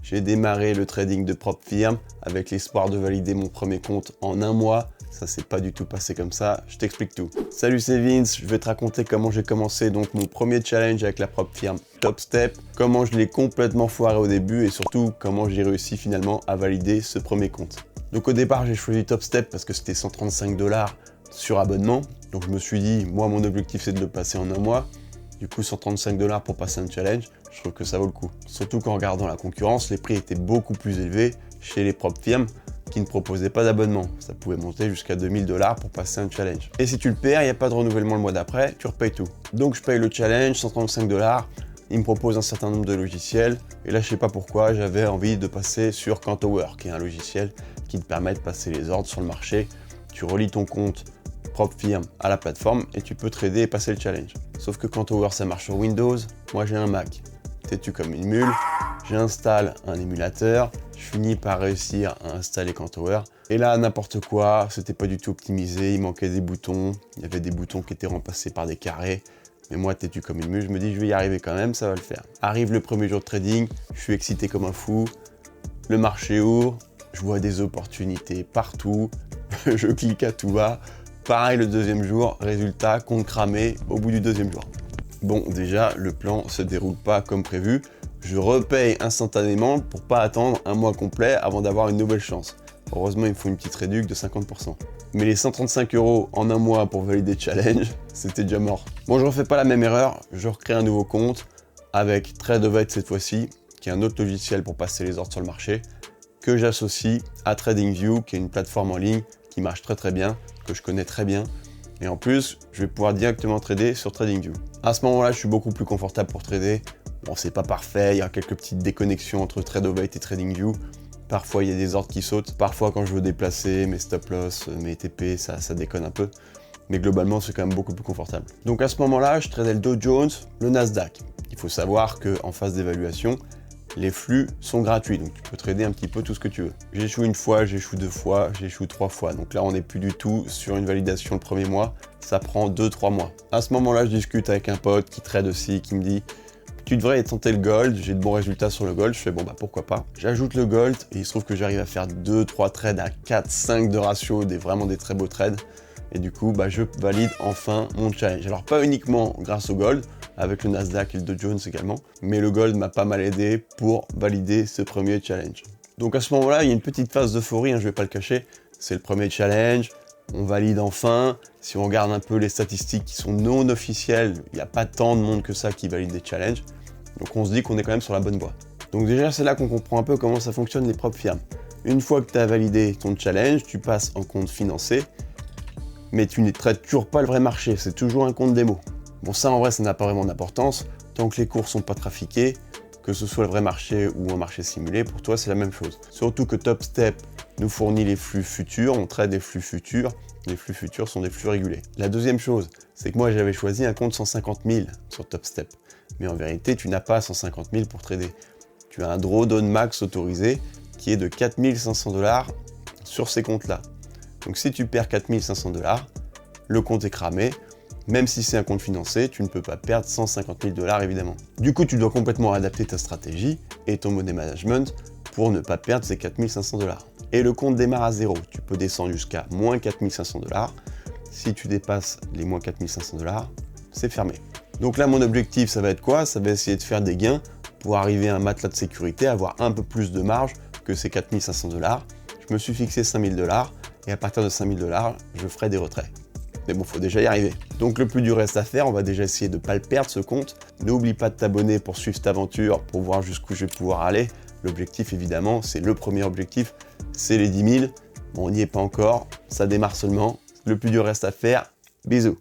j'ai démarré le trading de PropFirm avec l'espoir de valider mon premier compte en un mois. Ça s'est pas du tout passé comme ça, je t'explique tout. Salut, c'est Vince, je vais te raconter comment j'ai commencé donc mon premier challenge avec la PropFirm Top Step, comment je l'ai complètement foiré au début et surtout comment j'ai réussi finalement à valider ce premier compte. Donc au départ, j'ai choisi Top Step parce que c'était 135 $ sur abonnement. Donc je me suis dit, moi mon objectif c'est de le passer en un mois. Du coup 135 $ pour passer un challenge, je trouve que ça vaut le coup. Surtout qu'en regardant la concurrence, les prix étaient beaucoup plus élevés chez les PropFirm qui ne proposaient pas d'abonnement. Ça pouvait monter jusqu'à 2000 $ pour passer un challenge. Et si tu le perds, il n'y a pas de renouvellement le mois d'après, tu repayes tout. Donc je paye le challenge, 135 $. Il me propose un certain nombre de logiciels. Et là, je sais pas pourquoi, j'avais envie de passer sur Cantower, qui est un logiciel qui te permet de passer les ordres sur le marché. Tu relis ton compte PropFirm à la plateforme et tu peux trader et passer le challenge. Sauf que Cantower, ça marche sur Windows. Moi, j'ai un Mac. Têtu comme une mule. J'installe un émulateur. Je finis par réussir à installer Cantower. Et là, n'importe quoi, c'était pas du tout optimisé. Il manquait des boutons. Il y avait des boutons qui étaient remplacés par des carrés. Mais moi, têtu comme une mule, je me dis, je vais y arriver quand même, ça va le faire. Arrive le premier jour de trading. Je suis excité comme un fou. Le marché ouvre. Je vois des opportunités partout. Je clique à tout va. Pareil le deuxième jour, résultat, compte cramé au bout du deuxième jour. Bon, déjà, le plan se déroule pas comme prévu. Je repaye instantanément pour pas attendre un mois complet avant d'avoir une nouvelle chance. Heureusement, il me faut une petite réduction de 50%. Mais les 135 € en un mois pour valider challenge, c'était déjà mort. Bon, je refais pas la même erreur. Je recrée un nouveau compte avec Tradeovate cette fois-ci, qui est un autre logiciel pour passer les ordres sur le marché, que j'associe à TradingView, qui est une plateforme en ligne qui marche très bien, que je connais très bien. Et en plus, je vais pouvoir directement trader sur TradingView. À ce moment-là, je suis beaucoup plus confortable pour trader. Bon, c'est pas parfait, il y a quelques petites déconnexions entre Tradeovate et TradingView. Parfois, il y a des ordres qui sautent. Parfois, quand je veux déplacer mes stop-loss, mes TP, ça déconne un peu. Mais globalement, c'est quand même beaucoup plus confortable. Donc à ce moment-là, je tradais le Dow Jones, le Nasdaq. Il faut savoir qu'en phase d'évaluation, les flux sont gratuits, donc tu peux trader un petit peu tout ce que tu veux. J'échoue une fois, j'échoue deux fois, j'échoue trois fois. Donc là, on n'est plus du tout sur une validation le premier mois. Ça prend 2-3 mois. À ce moment-là, je discute avec un pote qui trade aussi, qui me dit « Tu devrais tenter le gold, j'ai de bons résultats sur le gold. » Je fais « Bon, bah pourquoi pas ?» J'ajoute le gold et il se trouve que j'arrive à faire 2-3 trades à 4-5 de ratio, vraiment des très beaux trades. Et du coup, bah, je valide enfin mon challenge. Alors pas uniquement grâce au gold, avec le Nasdaq et le Dow Jones également, mais le gold m'a pas mal aidé pour valider ce premier challenge. Donc à ce moment-là, il y a une petite phase d'euphorie, je vais pas le cacher, c'est le premier challenge, on valide enfin. Si on regarde un peu les statistiques qui sont non officielles, il n'y a pas tant de monde que ça qui valide des challenges, donc on se dit qu'on est quand même sur la bonne voie. Donc déjà, c'est là qu'on comprend un peu comment ça fonctionne les PropFirm. Une fois que tu as validé ton challenge, tu passes en compte financé, mais tu ne traites toujours pas le vrai marché, c'est toujours un compte démo. Bon, ça en vrai, ça n'a pas vraiment d'importance. Tant que les cours sont pas trafiqués, que ce soit le vrai marché ou un marché simulé, pour toi, c'est la même chose. Surtout que Top Step nous fournit les flux futurs, on trade des flux futurs. Les flux futurs sont des flux régulés. La deuxième chose, c'est que moi, j'avais choisi un compte 150 000 sur Top Step. Mais en vérité, tu n'as pas 150 000 pour trader. Tu as un drawdown max autorisé qui est de 4 500 $ sur ces comptes-là. Donc si tu perds 4 500 $, le compte est cramé. Même si c'est un compte financé, tu ne peux pas perdre 150 000 $ évidemment. Du coup, tu dois complètement adapter ta stratégie et ton money management pour ne pas perdre ces 4 500 $. Et le compte démarre à zéro. Tu peux descendre jusqu'à moins 4 500 $. Si tu dépasses les moins 4 500 $, c'est fermé. Donc là, mon objectif, ça va être quoi? Ça va essayer de faire des gains pour arriver à un matelas de sécurité, avoir un peu plus de marge que ces 4 500 $. Je me suis fixé 5 000 $ et à partir de 5 000 $, je ferai des retraits. Mais bon, faut déjà y arriver. Donc le plus dur reste à faire, on va déjà essayer de ne pas le perdre ce compte. N'oublie pas de t'abonner pour suivre cette aventure, pour voir jusqu'où je vais pouvoir aller. L'objectif évidemment, c'est le premier objectif, c'est les 10 000. Bon, on n'y est pas encore, ça démarre seulement. Le plus dur reste à faire. Bisous.